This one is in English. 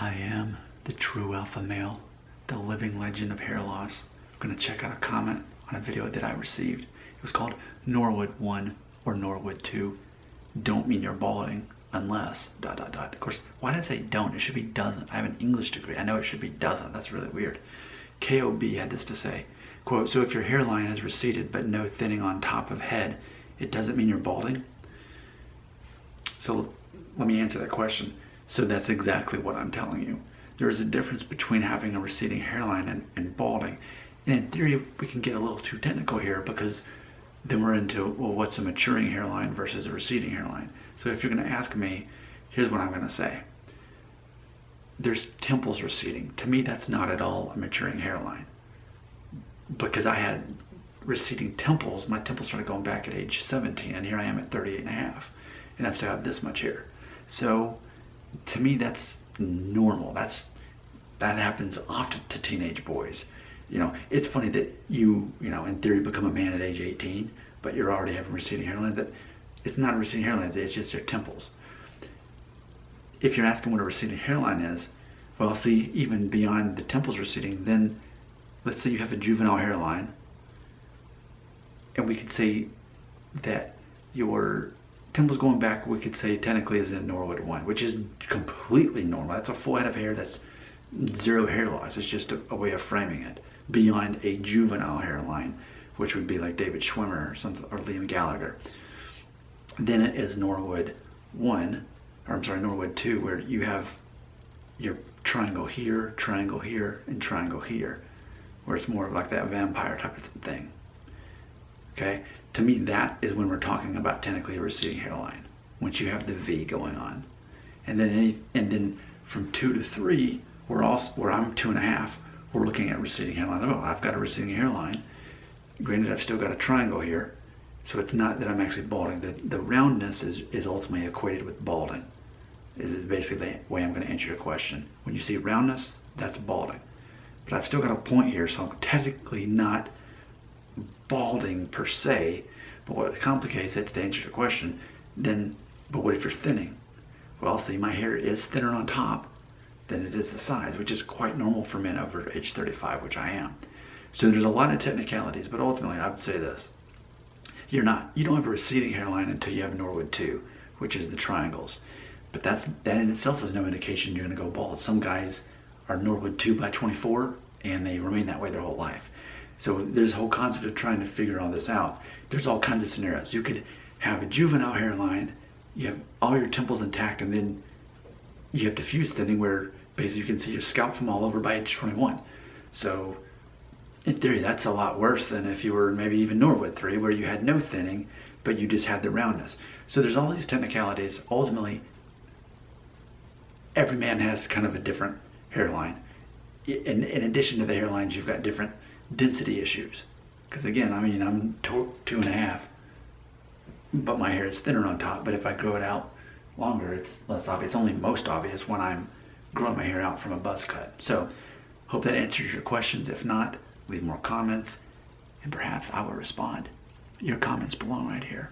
I am the true alpha male, the living legend of hair loss. I'm going to check out a comment on a video that I received. It was called Norwood 1 or Norwood 2. Don't mean you're balding unless ... Of course, why did I say don't? It should be doesn't. I have an English degree. I know it should be doesn't. That's really weird. KOB had this to say, quote, so if your hairline is receded but no thinning on top of head, it doesn't mean you're balding? So let me answer that question. So that's exactly what I'm telling you. There is a difference between having a receding hairline and balding. And in theory, we can get a little too technical here because then we're into, well, what's a maturing hairline versus a receding hairline? So if you're going to ask me, here's what I'm going to say. There's temples receding. To me, that's not at all a maturing hairline. Because I had receding temples. My temples started going back at age 17, and here I am at 38 and a half. And I still have this much hair. So to me, that's normal. That happens often to teenage boys. You know, it's funny that you in theory become a man at age 18, but you're already having receding hairline. That it's not a receding hairline, it's just your temples. If you're asking what a receding hairline is, well, see, even beyond the temples receding, then let's say you have a juvenile hairline, and we could say that your temples going back, we could say technically is in Norwood 1, which is completely normal. That's a full head of hair. That's zero hair loss. It's just a way of framing it. Beyond a juvenile hairline, which would be like David Schwimmer or something, or Liam Gallagher. Then it is Norwood 1, or I'm sorry, Norwood 2, where you have your triangle here, and triangle here, where it's more of like that vampire type of thing. Okay, to me that is when we're talking about technically a receding hairline, once you have the V going on. And then from 2 to 3, where I'm 2.5, we're looking at receding hairline. Oh, I've got a receding hairline. Granted, I've still got a triangle here, so it's not that I'm actually balding. The roundness is ultimately equated with balding. Is basically the way I'm going to answer your question. When you see roundness, that's balding. But I've still got a point here, so I'm technically not balding per se. But what complicates it, to answer your question, but what if you're thinning? Well, see, my hair is thinner on top than it is the sides, which is quite normal for men over age 35, which I am. So there's a lot of technicalities, but ultimately I would say this. You don't have a receding hairline until you have Norwood 2, which is the triangles. But that in itself is no indication you're going to go bald. Some guys are Norwood 2 by 24, and they remain that way their whole life. So there's a whole concept of trying to figure all this out. There's all kinds of scenarios. You could have a juvenile hairline, you have all your temples intact, and then you have diffuse thinning where basically you can see your scalp from all over by age 21. So in theory, that's a lot worse than if you were maybe even Norwood 3, where you had no thinning, but you just had the roundness. So there's all these technicalities. Ultimately, every man has kind of a different hairline. In addition to the hairlines, you've got different density issues. Because again, I mean, I'm 2.5, but my hair is thinner on top. But if I grow it out longer, it's less obvious. It's only most obvious when I'm growing my hair out from a buzz cut. So hope that answers your questions. If not, leave more comments and perhaps I will respond. Your comments belong right here.